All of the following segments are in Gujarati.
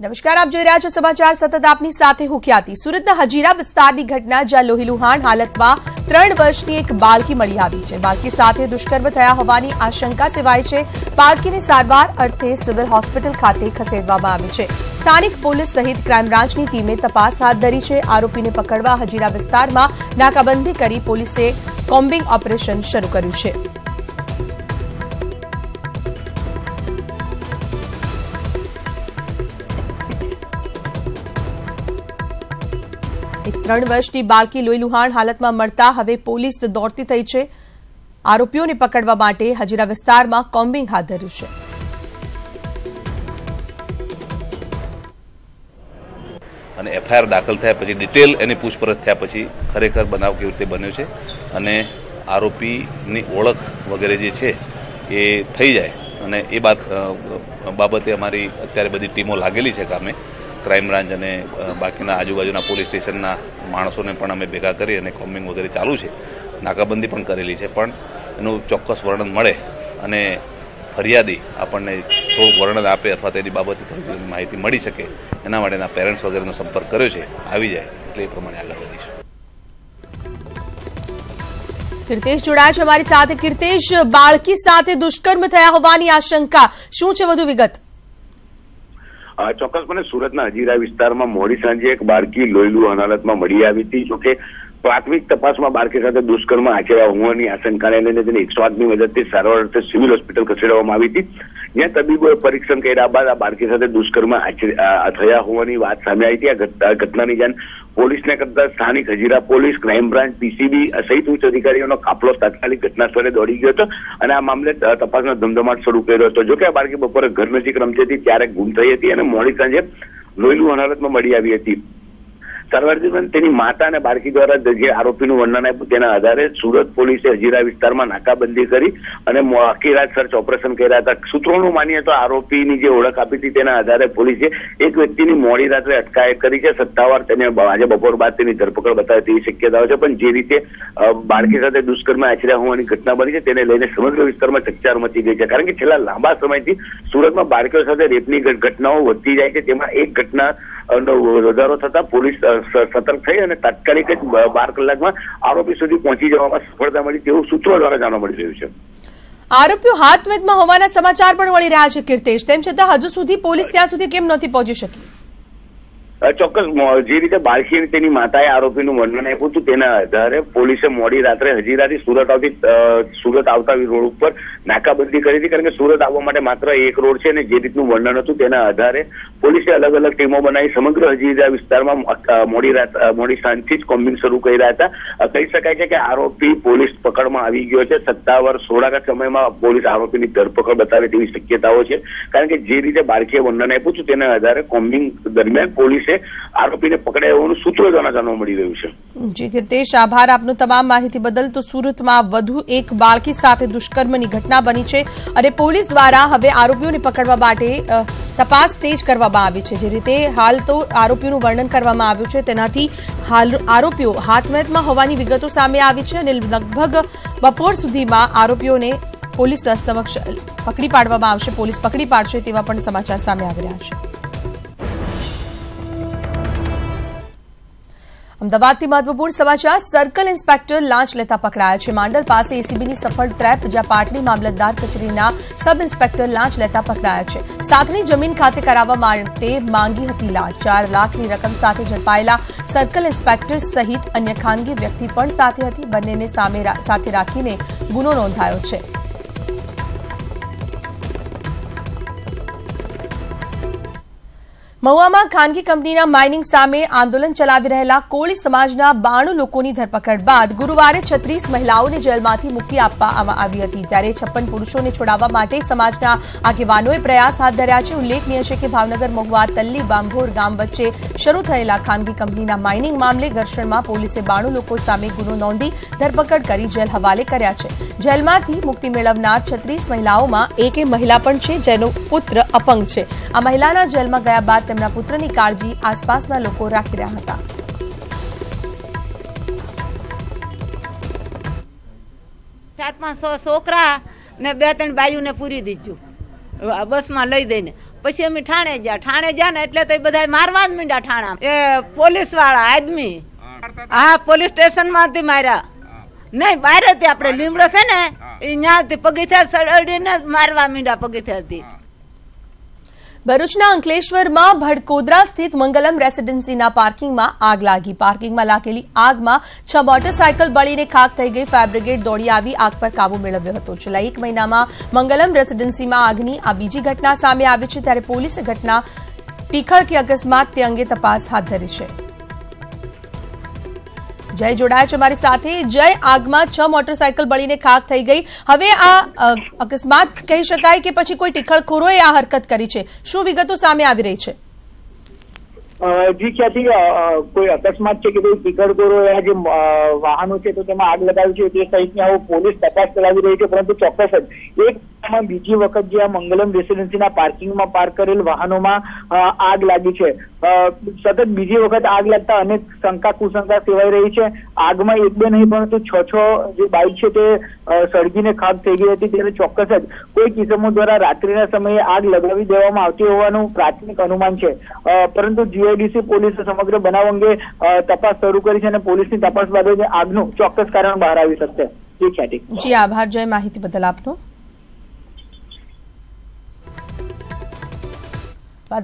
નમસ્કાર, આપ જોઈ રહ્યા છો સમાચાર સતત આપની સાથે હું ખ્યાતિ। સુરતના હજીરા વિસ્તારની ઘટના જ્યાં લોહીલુહાણ હાલતમાં 3 વર્ષની એક બાળકી મળી આવી છે। બાળકી સાથે દુષ્કર્મ થયા હોવાની આશંકા સેવાય છે। બાળકીને સારવાર અર્થે સિવિલ હોસ્પિટલ ખાતે ખસેડવામાં આવી છે। સ્થાનિક પોલીસ સહિત ક્રાઇમ બ્રાન્ચની ટીમે તપાસ હાથ ધરી છે। આરોપીને પકડવા હજીરા વિસ્તારમાં નાકાબંધી કરી પોલીસે કોમ્બિંગ ઓપરેશન શરૂ કર્યું છે। एक 3 વર્ષની બાળકી લોહીલુહાણ હાલતમાં મળતા હવે પોલીસ દોડતી થઈ છે। આરોપીઓને પકડવા માટે હજીરા વિસ્તારમાં કોમ્બિંગ હાથ ધર્યું છે। અને એફઆઈઆર દાખલ થયા પછી ડિટેલ એની પૂછપરછ થયા પછી ખરેખર બનાવ કેવી રીતે બન્યો છે અને આરોપીની ઓળખ વગેરે જે છે એ થઈ જાય અને એ બાબતે અમારી અત્યારે બધી ટીમો લાગેલી છે કામે। ક્રાઇમ બ્રાન્ચ અને બાકીના આજુબાજુના પોલીસ સ્ટેશનના માણસોને પણ અમે ભેગા કરી અને કોમ્બિંગ વગેરે ચાલુ છે। નાકાબંધી પણ કરેલી છે, પણ એનું ચોક્કસ વર્ણન મળે અને ફરિયાદી આપણને થોડું વર્ણન આપે અથવા તેની બાબતે થોડી માહિતી મળી શકે એના માટેના પેરેન્ટ્સ વગેરેનો સંપર્ક કર્યો છે। આવી જાય એટલે એ પ્રમાણે આગળ વધીશું। કીર્તેશ જોડાયા છે અમારી સાથે। કીર્તેશ, બાળકી સાથે દુષ્કર્મ થયા હોવાની આશંકા, શું છે વધુ વિગત? ચોક્કસપણે સુરતના હજીરા વિસ્તારમાં મોડી સાંજે એક બાળકી લોહીલુહાણ હાલતમાં મળી આવી હતી। જોકે પ્રાથમિક તપાસમાં બાળકી સાથે દુષ્કર્મ આચર્યા હોવાની આશંકાને લઈને તેને 108ની મદદથી સારવાર અર્થે સિવિલ હોસ્પિટલ ખસેડવામાં આવી હતી, જ્યાં તબીબોએ પરીક્ષણ કર્યા બાદ આ બાળકી સાથે દુષ્કર્મ થયા હોવાની વાત સામે આવી હતી। આ ઘટનાની જાણ પોલીસને કરતા સ્થાનિક Hazira police, crime branch, PCB સહિત ઉચ્ચ અધિકારીઓનો કાફલો તાત્કાલિક ઘટના સ્થળે દોડી ગયો હતો અને આ મામલે તપાસનો ધમધમાટ શરૂ કર્યો હતો। જોકે આ બાળકી બપોરે ઘર નજીક રમતી હતી ત્યારે ગુમ થઈ હતી અને મોડી સાંજે લોહીલુહાણ હાલતમાં મળી આવી હતી। સારવાર દરમિયાન તેની માતા અને બાળકી દ્વારા જે આરોપીનું વર્ણન આપ્યું તેના આધારે સુરત પોલીસે હજીરા વિસ્તારમાં નાકાબંધી કરી અને આખી રાત સર્ચ ઓપરેશન કર્યા હતા। સૂત્રોનું માનીએ તો આરોપીની જે ઓળખ આપી હતી તેના આધારે પોલીસે એક વ્યક્તિની મોડી રાત્રે અટકાયત કરી છે। સત્તાવાર તેને આજે બપોર બાદ તેની ધરપકડ બતાવે તેવી શક્યતાઓ છે, પણ જે રીતે બાળકી સાથે દુષ્કર્મ આચર્યા હોવાની ઘટના બની છે તેને લઈને સમગ્ર વિસ્તારમાં ચકચાર મચી ગઈ છે। કારણ કે છેલ્લા લાંબા સમયથી સુરતમાં બાળકીઓ સાથે રેપની ઘટનાઓ વધતી જાય છે, તેમાં એક ઘટના વધારો થતા પોલીસ સતર્ક થઈ અને તાત્કાલિક 12 કલાકમાં આરોપી સુધી પહોંચી જવામાં સફળતા મળી તેવું સૂત્રો દ્વારા જાણવા મળી રહ્યું છે। આરોપીઓ હાથવેદમાં હોવાના સમાચાર પણ મળી રહ્યા છે કીર્તેશ, તેમ છતાં હજુ સુધી પોલીસ ત્યાં સુધી કેમ નથી પહોંચી શકી? ચોક્કસ જે રીતે બાળકી તેની માતાએ આરોપીનું વર્ણન આપ્યું હતું તેના આધારે પોલીસે મોડી રાત્રે હજીરાથી સુરત આવતા રોડ ઉપર નાકાબંધી કરી હતી, કારણ કે સુરત આવવા માટે માત્ર એક રોડ છે અને જે રીતનું વર્ણન હતું તેના આધારે પોલીસે અલગ અલગ ટીમો બનાવી સમગ્ર હજીરા વિસ્તારમાં મોડી સાંજથી જ કોમ્બિંગ શરૂ કર્યા હતા। કહી શકાય છે કે આરોપી પોલીસ પકડમાં આવી ગયો છે। સત્તાવાર થોડાક સમયમાં પોલીસ આરોપીની ધરપકડ બતાવે તેવી શક્યતાઓ છે, કારણ કે જે રીતે બાળકીએ વર્ણન આપ્યું હતું તેના આધારે કોમ્બિંગ દરમિયાન પોલીસે આરોપીને પકડાયા હોવાનું સૂત્રો દ્વારા જાણવા મળી રહ્યું છે। જી કીર્તેશ, આભાર આપનો તમામ માહિતી બદલ। તો સુરતમાં વધુ એક બાળકી સાથે દુષ્કર્મની ઘટના બની છે અને પોલીસ દ્વારા હવે આરોપીઓને પકડવા માટે તપાસ તેજ કરવામાં આવી છે। જે રીતે હાલ તો આરોપીઓનું વર્ણન કરવામાં આવ્યું છે તેનાથી હાલ આરોપીઓ હાથવેદમાં હોવાની વિગતો સામે આવી છે અને લગભગ બપોર સુધીમાં આરોપીઓને પોલીસ સમક્ષ પકડી પાડવામાં આવશે, પોલીસ પકડી પાડશે તેવા પણ સમાચાર સામે આવી રહ્યા છે। અમદાવાદથી મહત્વપૂર્ણ સમાચાર। સર્કલ ઇન્સ્પેક્ટર લાંચ લેતા પકડાયા છે। માંડલ પાસે એસીબીની સફળ ટ્રેપ, જ્યાં પાટડી મામલતદાર કચેરીના સબ ઇન્સ્પેક્ટર લાંચ લેતા પકડાયા છે। સાથની જમીન ખાતે કરાવવા માટે માંગી હતી લાંચ। 4 લાખની રકમ સાથે ઝડપાયેલા સર્કલ ઇન્સ્પેક્ટર સહિત અન્ય ખાનગી વ્યક્તિ પણ સાથે હતી। બંનેને સાથે રાખીને ગુનો નોંધાયો છે। મહુવામાં ખાનગી કંપનીના માઇનિંગ સામે આંદોલન ચલાવી રહેલા કોળી સમાજના 92 લોકોની ધરપકડ બાદ ગુરુવારે 36 મહિલાઓને જેલમાંથી મુક્તિ આપવામાં આવી હતી, ત્યારે 56 પુરુષોને છોડાવવા માટે સમાજના આગેવાનોએ પ્રયાસ હાથ ધર્યા છે। ઉલ્લેખનીય છે કે ભાવનગર મહુવા તલ્લી બાંભોર ગામ વચ્ચે શરૂ થયેલા ખાનગી કંપનીના માઇનિંગ મામલે ઘર્ષણમાં પોલીસે 92 લોકો સામે ગુનો નોંધી ધરપકડ કરી જેલ હવાલે કર્યા છે। જેલમાંથી મુક્તિ મેળવનાર 36 મહિલાઓમાં એક મહિલા પણ છે જેનો પુત્ર અપંગ છે। આ મહિલાના જેલમાં ગયા બાદ તેમના પુત્રની કાળજી આસપાસના લોકો રાખી રહ્યા હતા। ચાર પાંચ છોકરા ને 2-3 બાયુને પૂરી દીધું બસમાં લઈ દઈને, પછી અમે ઠાણે ગયા ને એટલે તો બધા મારવા જ માંડ્યા ઠાણા એ પોલીસ વાળા આદમી હા પોલીસ સ્ટેશન માંથી માર્યા નહીં બહાર હતી આપણે લીમડો છે ને એ ત્યાંથી પગથિયા સડીને મારવા માંડ્યા પગથિયાથી ભરૂચના અંકલેશ્વરમાં ભડકોદરા સ્થિત મંગલમ રેસીડેન્સીના પાર્કિંગમાં આગ લાગી. પાર્કિંગમાં લાગેલી આગમાં 6 મોટરસાયકલ બળીને ખાખ થઈ ગઈ. ફાયર બ્રિગેડ દોડી આવી આગ પર કાબુ મેળવ્યો હતો. છેલ્લા 1 મહિનામાં મંગલમ રેસીડેન્સીમાં આગની આ બીજી ઘટના સામે આવી છે. ત્યારે પોલીસે ઘટના તીખળ કે અકસ્માત તે અંગે તપાસ હાથ ધરી છે. જય જોડાયા છે અમારી સાથે. જય, આગમાં 6 મોટરસાયકલ બળીને ખાખ થઈ ગઈ. હવે આ અકસ્માત કહી શકાય કે પછી કોઈ ટીખળખોરોએ આ હરકત કરી છે? શું વિગતો સામે આવી રહી છે? જી ખ્યાતિ, કોઈ અકસ્માત છે કે કોઈ ટીખળખોરોએ જે વાહનો છે તો તેમાં આગ લગાવી છે તે સહિતની પોલીસ તપાસ ચલાવી રહી છે. પરંતુ ચોક્કસ જ એક બીજી વખત જે આ મંગલમ રેસીડેન્સીના પાર્કિંગમાં પાર્ક કરેલ વાહનોમાં આગ લાગી છે. સતત બીજી વખત આગ લાગતા અનેક શંકા કુશંકા સેવાઈ રહી છે. આગમાં 1-2 નહીં પરંતુ 6 જે બાઇક છે તે સળગીને ખાખ થઈ ગઈ હતી. ત્યારે ચોક્કસ જ કોઈ કિસ્સામો દ્વારા રાત્રિના સમયે આગ લગાવી દેવામાં આવતી હોવાનું પ્રાથમિક અનુમાન છે. પરંતુ જીઆઈડીસી પોલીસે સમગ્ર બનાવ અંગે તપાસ શરૂ કરી છે અને પોલીસની તપાસ બાદ આગનું ચોક્કસ કારણ બહાર આવી શકશે. જી આભાર જય, માહિતી બદલ આપનો.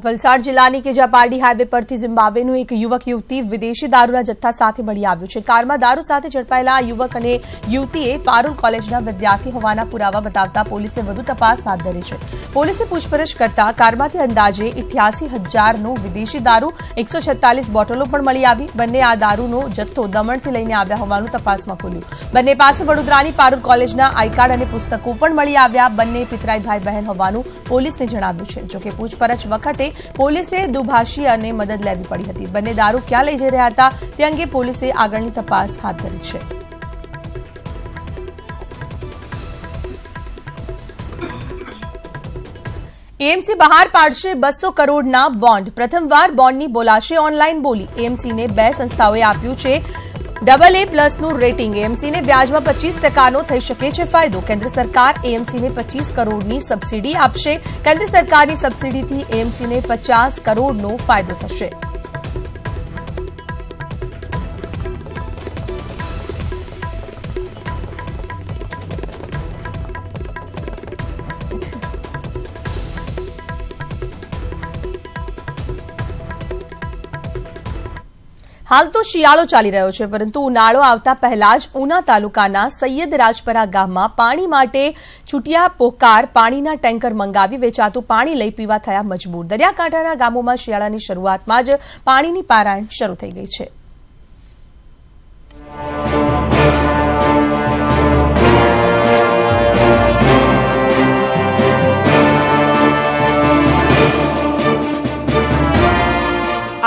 વલસાડ જિલ્લાની કેજાપારડી હાઈવે પરથી ઝિમ્બાબ્વેનું એક યુવક યુવતી વિદેશી દારૂના જથ્થા સાથે મળી આવ્યું છે. કારમાં દારૂ સાથે ઝડપાયેલા યુવક અને યુવતીએ પારુલ કોલેજના વિદ્યાર્થી હોવાના પુરાવા બતાવતા પોલીસે વધુ તપાસ હાથ ધરી છે. પોલીસે પૂછપરછ કરતા કારમાંથી અંદાજે 88,000નો વિદેશી દારૂ, 146 બોટલો પણ મળી આવી. બંને આ દારૂનો જથ્થો દમણથી લઈને આવ્યા હોવાનું તપાસમાં ખુલ્યું. બંને પાસે વડોદરાની પારુલ કોલેજના આઈ કાર્ડ અને પુસ્તકો પણ મળી આવ્યા. બંને પિતરાઈ ભાઈ બહેન હોવાનું પોલીસને જણાવ્યું છે. જોકે પૂછપરછ વખતે પોલીસે દુભાષી અને મદદ લેવી પડી હતી. બંને દારૂ ક્યાં લઈ જઈ રહ્યા હતા તે અંગે પોલીસે આગળની તપાસ હાથ ધરી છે. એએમસી બહાર પાડશે 200 કરોડના બોન્ડ. પ્રથમવાર બોન્ડની બોલાશે ઓનલાઈન બોલી. એએમસીને 2 સંસ્થાઓએ આપ્યું છે AA+નું રેટિંગ. એએમસીને વ્યાજમાં 25%નો થઈ શકે છે ફાયદો. કેન્દ્ર સરકાર એએમસીને 25 કરોડની સબસિડી આપશે. કેન્દ્ર સરકારની સબસિડીથી એએમસીને 50 કરોડનો ફાયદો થશે. હાલ તો શિયાળો ચાલી રહ્યો છે, પરંતુ ઉનાળો આવતા પહેલા જ ઉના તાલુકાના સૈયદ રાજપરા ગામમાં પાણી માટે છૂટિયા પોકાર પાણીના ટેન્કર મંગાવી વેચાતું પાણી લઈ પીવા થયા મજબૂર. દરિયાકાંઠાના ગામોમાં શિયાળાની શરૂઆતમાં જ પાણીની પારાયણ શરૂ થઈ ગઈ છે.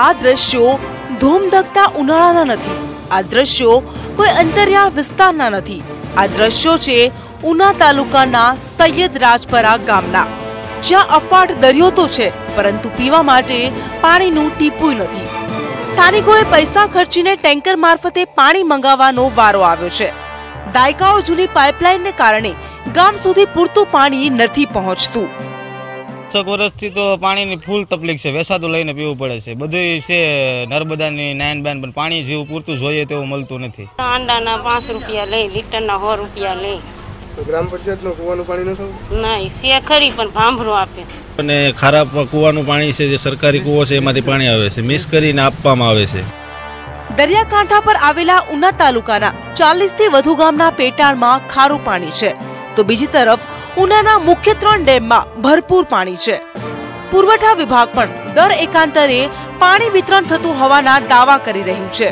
આ દ્રશ્યો ધૂમધકતા ઉનાળાના નથી. આ દ્રશ્યો કોઈ અંતરિયાળ વિસ્તારના નથી. આ દ્રશ્યો છે ઉના તાલુકાના સૈયદ રાજપરા ગામના, જ્યાં અફાટ દરિયો તો છે પરંતુ પીવા માટે પાણીનું ટીપું નથી. સ્થાનિકોએ પૈસા ખર્ચીને ટેન્કર મારફતે પાણી મંગાવવાનો વારો આવ્યો છે. દાયકાઓ જૂની પાઇપલાઇનને કારણે ગામ સુધી પૂરતું પાણી નથી પહોંચતું. 6 વર્ષથી તો પાણીની ફૂલ તકલીફ છે. વેસાતું લઈને પીવું પડે છે. બધું છે નર્મદાની નાયન બેન, પણ પાણી જેવું પૂરતું જોઈએ તેવું મળતું નથી. આંડાના 5 રૂપિયા લે, લીટરના 100 રૂપિયા લે. ગ્રામ પંચાયતનું કુવાનું પાણી નથી? નહીં, છે ખરી પણ ભાંભરો આપે. અને ખરાબ કુવાનું પાણી છે, જે સરકારી કુવો છે એમાંથી પાણી આવે છે, મિક્સ કરીને આપવામાં આવે છે. દરિયાકાંઠા પર આવેલા ઉના તાલુકાના 40થી વધુ ગામના પેટાળમાં ખારું પાણી છે, તો બીજી તરફ ઉનાના મુખ્ય 3 ડેમમાં ભરપૂર પાણી છે. પુરવઠા વિભાગ પણ દર એકાંતરે પાણી વિતરણ થતું હોવાના દાવા કરી રહ્યું છે.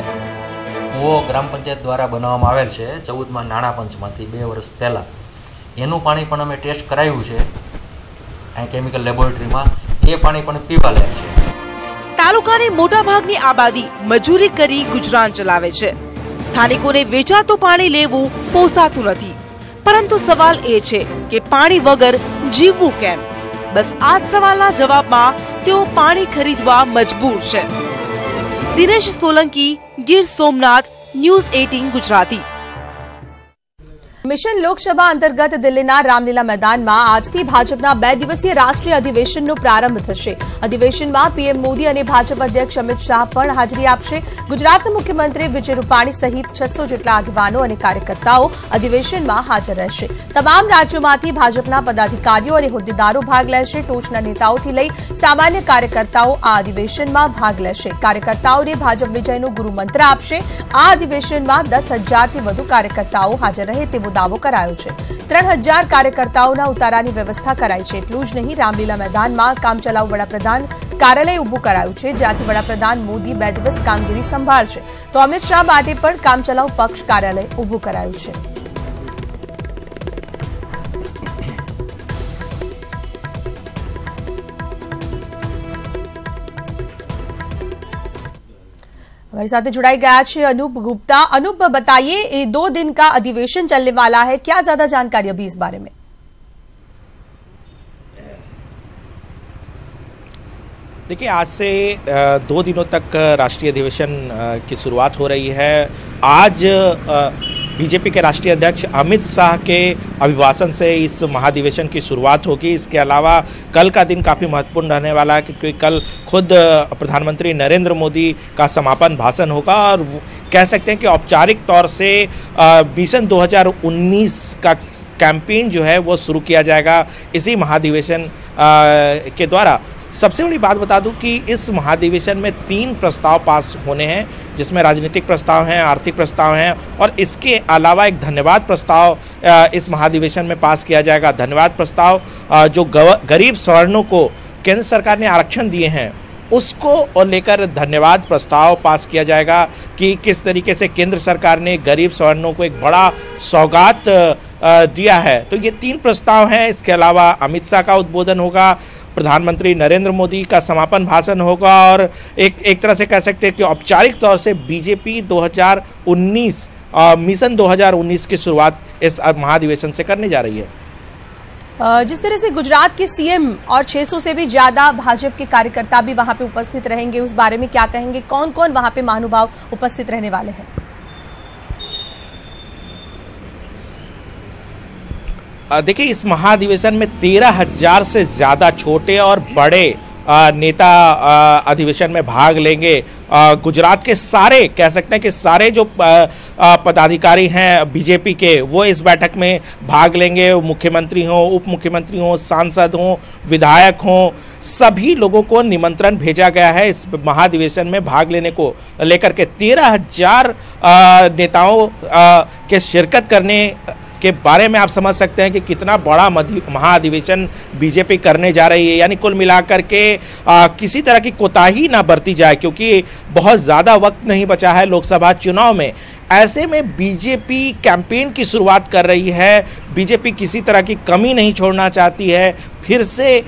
ગ્રામ પંચાયત દ્વારા બનાવવામાં આવેલ છે 14માં નાણાં પંચમાંથી 2 વર્ષ પહેલા. એનું પાણી પણ અમે ટેસ્ટ કરાવ્યું છે અહીં કેમિકલ લેબોરેટરીમાં. એ પાણી પણ પીવા લાયક છે. તાલુકાની મોટાભાગની આબાદી મજૂરી કરી ગુજરાન ચલાવે છે. સ્થાનિકોને વેચાતું પાણી લેવું પોસાતું નથી. પરંતુ સવાલ એ છે કે પાણી વગર જીવવું કેમ? બસ આ જ સવાલના જવાબમાં તેઓ પાણી ખરીદવા મજબૂર છે. દિનેશ સોલંકી, ગીર સોમનાથ, ન્યૂઝ 18 ગુજરાતી. મિશન લોકસભા અંતર્ગત દિલ્હીના રામલીલા મેદાનમાં આજથી ભાજપના 2 દિવસીય રાષ્ટ્રીય અધિવેશનનો પ્રારંભ થશે। અધિવેશનમાં પીએમ મોદી અને ભાજપ અધ્યક્ષ અમિત શાહ પણ હાજરી આપશે। ગુજરાતના મુખ્યમંત્રી વિજય રૂપાણી સહિત 600 જેટલા આગેવાનો અને કાર્યકર્તાઓ અધિવેશનમાં હાજર રહેશે। તમામ રાજ્યોમાંથી ભાજપના પદાધિકારીઓ અને હોદ્દેદારો ભાગ લેશે। ટોચના નેતાઓથી લઈ સામાન્ય કાર્યકર્તાઓ આ અધિવેશનમાં ભાગ લેશે। કાર્યકર્તાઓને ભાજપ વિજયનો ગુરુમંત્ર આપશે। આ અધિવેશનમાં 10,000થી વધુ કાર્યકર્તાઓ હાજર રહે તેવો દાવો કરાયો છે। 3,000 કાર્યકર્તાઓના ઉતારાની વ્યવસ્થા કરાઈ છે। એટલું જ નહીં, રામલીલા મેદાનમાં કામચલાઉ વડાપ્રધાન કાર્યાલય ઊભું કરાયું છે, જ્યાંથી વડાપ્રધાન મોદી 2 દિવસ કામગીરી સંભાળશે। તો અમિત શાહ માટે પણ કામચલાઉ પક્ષ કાર્યાલય ઊભું કરાયું છે। हमारे साथ जुड़ाई गया है अनूप गुप्ता। अनूप, बताइए, ये 2 दिन का अधिवेशन चलने वाला है, क्या ज्यादा जानकारी अभी इस बारे में? देखिए, आज से 2 दिनों तक राष्ट्रीय अधिवेशन की शुरुआत हो रही है। आज बीजेपी के राष्ट्रीय अध्यक्ष अमित शाह के अभिभाषण से इस महाधिवेशन की शुरुआत होगी। इसके अलावा कल का दिन काफ़ी महत्वपूर्ण रहने वाला है, क्योंकि कल खुद प्रधानमंत्री नरेंद्र मोदी का समापन भाषण होगा और कह सकते हैं कि औपचारिक तौर से मिशन 2019 का कैंपेन जो है वो शुरू किया जाएगा इसी महाधिवेशन के द्वारा। सबसे बड़ी बात बता दूं कि इस महाधिवेशन में 3 प्रस्ताव पास होने हैं, जिसमें राजनीतिक प्रस्ताव हैं, आर्थिक प्रस्ताव हैं और इसके अलावा एक धन्यवाद प्रस्ताव इस महाधिवेशन में पास किया जाएगा। धन्यवाद प्रस्ताव जो गरीब सवर्णों को केंद्र सरकार ने आरक्षण दिए हैं उसको और लेकर धन्यवाद प्रस्ताव पास किया जाएगा कि किस तरीके से केंद्र सरकार ने गरीब सवर्णों को एक बड़ा सौगात दिया है। तो ये 3 प्रस्ताव हैं। इसके अलावा अमित शाह का उद्बोधन होगा, प्रधानमंत्री नरेंद्र मोदी का समापन भाषण होगा और एक तरह से कह सकते हैं कि औपचारिक तौर से बीजेपी 2019 मिशन 2019 की शुरुआत इस महाधिवेशन से करने जा रही है। जिस तरह से गुजरात के सीएम और 600 से भी ज्यादा भाजपा के कार्यकर्ता भी वहां पे उपस्थित रहेंगे, उस बारे में क्या कहेंगे? कौन कौन वहां पे महानुभाव उपस्थित रहने वाले हैं? देखिए, इस महाधिवेशन में 13,000 से ज़्यादा छोटे और बड़े नेता अधिवेशन में भाग लेंगे। गुजरात के सारे, कह सकते हैं कि सारे जो पदाधिकारी हैं बीजेपी के, वो इस बैठक में भाग लेंगे। मुख्यमंत्री हों, उप मुख्यमंत्री हों, सांसद हों, विधायक हों, सभी लोगों को निमंत्रण भेजा गया है इस महाधिवेशन में भाग लेने को लेकर के। 13,000 नेताओं के शिरकत करने के बारे में आप समझ सकते हैं कि कितना बड़ा महाधिवेशन बीजेपी करने जा रही है। यानी कुल मिलाकर के किसी तरह की कोताही ना बरती जाए, क्योंकि बहुत ज़्यादा वक्त नहीं बचा है लोकसभा चुनाव में। ऐसे में बीजेपी कैंपेन की शुरुआत कर रही है। बीजेपी किसी तरह की कमी नहीं छोड़ना चाहती है। फिर से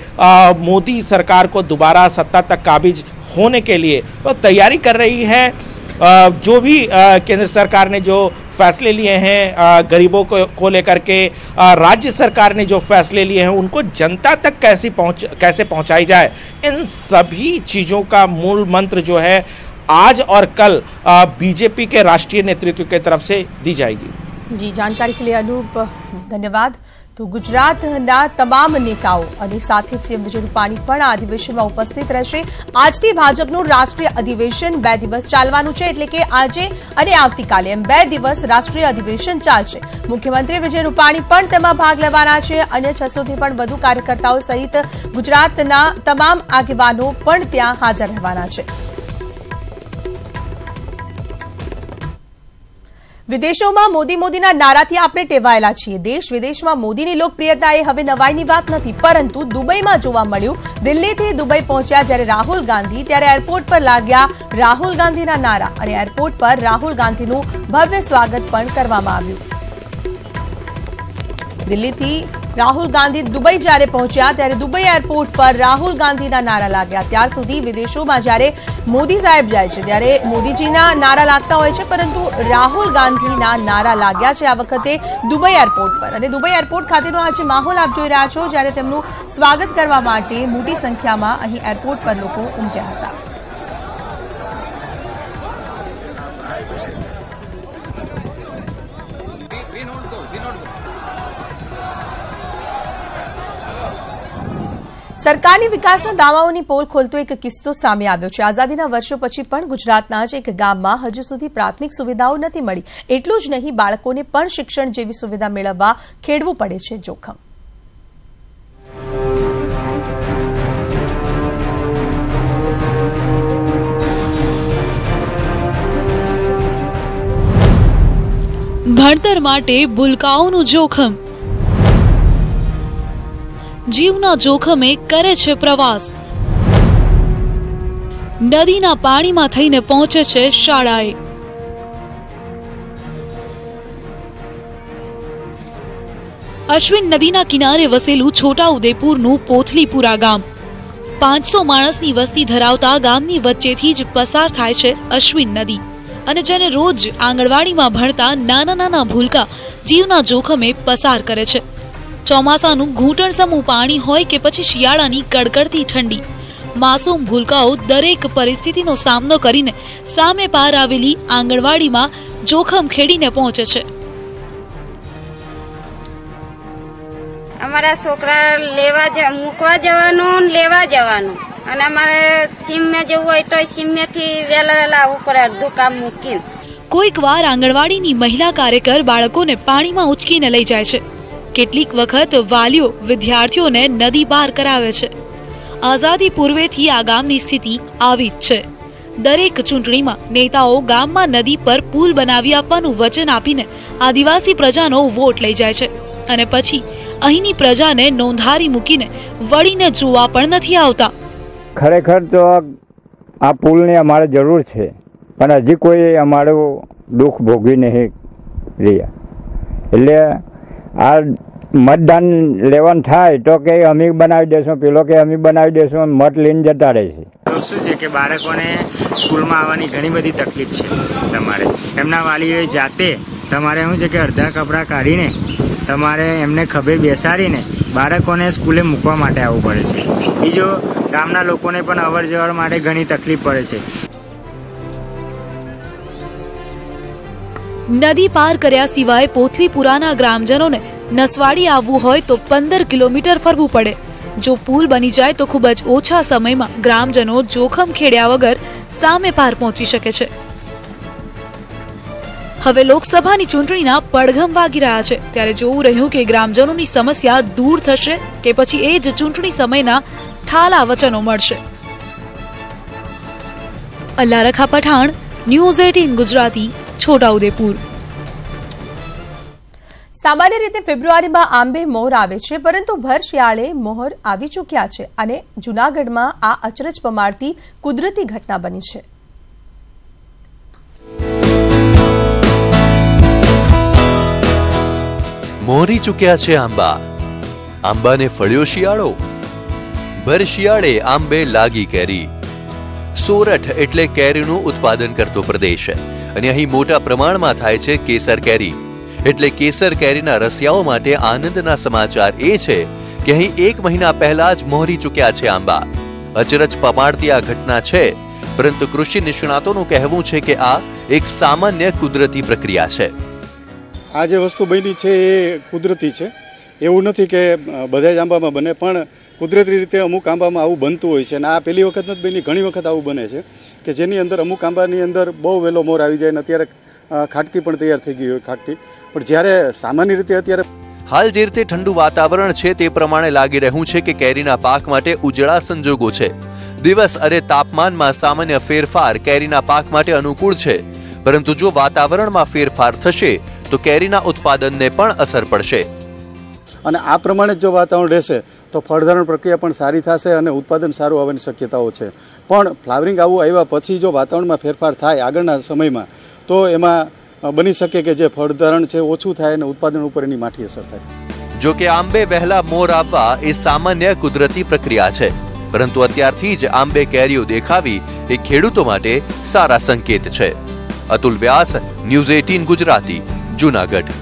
मोदी सरकार को दोबारा सत्ता तक काबिज होने के लिए तो तैयारी कर रही है। जो भी केंद्र सरकार ने जो फैसले लिए हैं गरीबों को लेकर के, राज्य सरकार ने जो फैसले लिए हैं उनको जनता तक कैसे पहुंचाई जाए, इन सभी चीज़ों का मूल मंत्र जो है आज और कल बीजेपी के राष्ट्रीय नेतृत्व की तरफ से दी जाएगी। जी, जानकारी के लिए अनूप धन्यवाद। तो गुजरातना તમામ નેતાઓ અને સાથે સીએમ વિજય રૂપાણી પણ આ અધિવેશનમાં ઉપસ્થિત રહેશે। આજથી ભાજપનું રાષ્ટ્રીય અધિવેશન 2 દિવસ ચાલવાનું છે, એટલે કે આજે અને આવતીકાલે એમ 2 દિવસ રાષ્ટ્રીય અધિવેશન ચાલશે। મુખ્યમંત્રી વિજય રૂપાણી પણ તેમાં ભાગ લેવાના છે। અન્ય 600થી પણ વધુ કાર્યકર્તાઓ સહિત ગુજરાતના તમામ આગેવાનો પણ ત્યાં હાજર રહેવાના છે। વિદેશોમાં મોદીના નારાથી આપણે ટેવાયેલા છીએ। દેશ વિદેશમાં મોદીની લોકપ્રિયતા એ હવે નવાઈની વાત નથી, પરંતુ દુબઈમાં જોવા મળ્યું। દિલ્હીથી દુબઈ પહોંચ્યા જ્યારે રાહુલ ગાંધી, ત્યારે એરપોર્ટ પર લાગ્યા રાહુલ ગાંધીના નારા અને એરપોર્ટ પર રાહુલ ગાંધીનું ભવ્ય સ્વાગત પણ કરવામાં આવ્યું। દિલ્હીથી રાહુલ ગાંધી દુબઈ જ્યારે પહોંચ્યા ત્યારે દુબઈ એરપોર્ટ પર રાહુલ ગાંધીના નારા લાગ્યા। ત્યાર સુધી વિદેશોમાં જ્યારે મોદી સાહેબ જાય છે ત્યારે મોદીજીના નારા લાગતા હોય છે, પરંતુ રાહુલ ગાંધીના નારા लाग्या છે આ વખતે દુબઈ એરપોર્ટ પર। અને દુબઈ એરપોર્ટ ખાતેનો આ જે માહોલ આપ જોઈ રહ્યા છો, જ્યારે તેમનું સ્વાગત કરવા માટે મોટી સંખ્યામાં અહીં એરપોર્ટ પર લોકો ઉમટ્યા હતા। We not go. સરકારની વિકાસના દાવાઓની પોલ ખોલતો એક કિસ્સો સામે આવ્યો છે. આઝાદીના વર્ષો પછી પણ ગુજરાતના જ એક ગામમાં હજુ સુધી પ્રાથમિક સુવિધાઓ નથી મળી. એટલું જ નહીં, બાળકોને પણ શિક્ષણ જેવી સુવિધા મેળવવા ખેડવું પડે છે જોખમ. ભણતર માટે ભૂલકાઓનું જોખમ. જીવના જોખમે કરે છે પ્રવાસ. નદીના પાણીમાં થઈને પહોંચે છે શાળાએ. અશ્વિન નદીના કિનારે વસેલું છોટાઉદેપુરનું પોથલીપુરા ગામ 500 માણસની વસ્તી ધરાવતા ગામની વચ્ચેથી જ પસાર થાય છે અશ્વિન નદી. અને જેને રોજ આંગણવાડીમાં ભણતા નાના નાના ભૂલકા જીવના જોખમે પસાર કરે છે. ચોમાસાનું ઘૂંટણસમું પાણી હોય કે પછી શિયાળાની કડકડતી ઠંડી, માસૂમ ભૂલકાઓ દરેક પરિસ્થિતિનો સામનો કરીને સામે પાર આવેલી આંગણવાડીમાં જોખમ ખેડીને પહોંચે છે. અમારા છોકરા મૂકવા જવાનું, લેવા જવાનું, અને અમારે સીમમાં જવું હોય તો સીમમાંથી વહેલા આવવું પડે અડધું કામ મૂકીને. કોઈક વાર આંગણવાડીની મહિલા કાર્યકર બાળકોને પાણીમાં ઉચકીને લઈ જાય છે. કેટલીક વખત વાલીઓ વિદ્યાર્થીઓને નદી પાર કરાવે છે. આઝાદી પૂર્વેથી આ ગામની સ્થિતિ આવી જ છે. દરેક ચૂંટણીમાં નેતાઓ ગામમાં નદી પર પુલ બનાવી આપવાનું વચન આપીને આદિવાસી પ્રજાનો વોટ લઈ જાય છે અને પછી અહીંની પ્રજાને નોંધારી મૂકીને વળીને જોવા પણ નથી આવતા. ખરેખર તો આ પુલની અમારે જરૂર છે, પણ હજી કોઈ અમારું દુઃખ ભોગવી નહીં રહ્યા. એટલે આ મતદાન લેવાનું થાય તો કે અમે બનાવી દેશું, પેલો કે અમે બનાવી દેશું, મત લઈને જતા રહે છે. શું છે કે બાળકોને સ્કૂલમાં આવવાની ઘણી બધી તકલીફ છે. તમારે એમના વાલીઓએ જાતે તમારે શું છે કે અડધા કપડાં કાઢીને તમારે એમને ખભે બેસાડીને બાળકોને સ્કૂલે મૂકવા માટે આવવું પડે છે. બીજો ગામના લોકોને પણ અવર જવર માટે ઘણી તકલીફ પડે છે. નદી પાર કર્યા સિવાય પોથલીપુરાના ગ્રામજનોને નસવાડી આવવું હોય તો 15 કિલોમીટર ફરવું પડે. જો પુલ બની જાય તો ખૂબ જ ઓછા સમયમાં ગ્રામજનો જોખમ ખેડ્યા વગર સામે પાર પહોંચી શકે છે. હવે લોકસભાની ચૂંટણીના પડઘમ વાગી રહ્યા છે, ત્યારે જોવું રહ્યું કે ગ્રામજનોની સમસ્યા દૂર થશે કે પછી એ જ ચૂંટણી સમયના ઠાલા વચનો મળશે. અલ્લારખા પઠાણ, ન્યૂઝ 18 ગુજરાતી, છોટાઉદેપુર. સામાન્ય રીતે ફેબ્રુઆરીમાં આંબે મોર આવે છે, પરંતુ ભર શિયાળે મોર આવી ચૂક્યા છે અને જૂનાગઢમાં આ અચરજ પમાડતી કુદરતી ઘટના બની છે. મોરી ચૂક્યા છે આંબા, આંબાને ફળ્યો શિયાળો. ભર શિયાળે આંબે લાગી કેરી. સોરઠ એટલે કેરીનું ઉત્પાદન કરતો પ્રદેશ અને અહીં મોટા પ્રમાણમાં થાય છે કેસર કેરી. એટલે કેસર કેરીના રસિયાઓ માટે આનંદના સમાચાર એ છે કે અહીં 1 મહિના પહેલા જ મોહરી ચૂક્યા છે આંબા. અચરજ પમાડતી આ ઘટના છે, પરંતુ કૃષિ નિષ્ણાતોનું કહેવું છે કે આ એક સામાન્ય કુદરતી પ્રક્રિયા છે. આ જે વસ્તુ બની છે એ કુદરતી છે. એવું નથી કે બધા જ આંબામાં બને, પણ કુદરતી રીતે અમુક આંબામાં આવું બનતું હોય છે. અને આ પહેલી વખત નથી બની, ઘણી વખત આવું બને છે કે જેની અંદર અમુક આંબાની અંદર બહુ વહેલો મોર આવી જાય ને અત્યારે ખાટકી પણ તૈયાર થઈ ગઈ હોય ખાટકી. પણ જ્યારે સામાન્ય રીતે અત્યારે હાલ જે રીતે ઠંડુ વાતાવરણ છે તે પ્રમાણે લાગી રહ્યું છે કે કેરીના પાક માટે ઉજળા સંજોગો છે. દિવસ અને તાપમાનમાં સામાન્ય ફેરફાર કેરીના પાક માટે અનુકૂળ છે, પરંતુ જો વાતાવરણમાં ફેરફાર થશે તો કેરીના ઉત્પાદનને પણ અસર પડશે. અને આ પ્રમાણે જો વાતાવરણ રહેશે તો ફળધારણ પ્રક્રિયા પણ સારી થશે અને ઉત્પાદન સારું આવવાની શક્યતાઓ છે. પણ ફ્લાવરિંગ આવું આવ્યા પછી જો વાતાવરણમાં ફેરફાર થાય આગળના સમયમાં તો એમાં બની શકે કે જે ફળધારણ છે ઓછું થાય અને ઉત્પાદન ઉપર એની માઠી અસર થાય. જો કે આંબે વહેલા મોર આવવા એ સામાન્ય કુદરતી પ્રક્રિયા છે, પરંતુ અત્યારથી જ આંબે કેરીઓ દેખાવી એ ખેડૂતો માટે સારા સંકેત છે. અતુલ વ્યાસ, ન્યૂઝ 18 ગુજરાતી, જૂનાગઢ.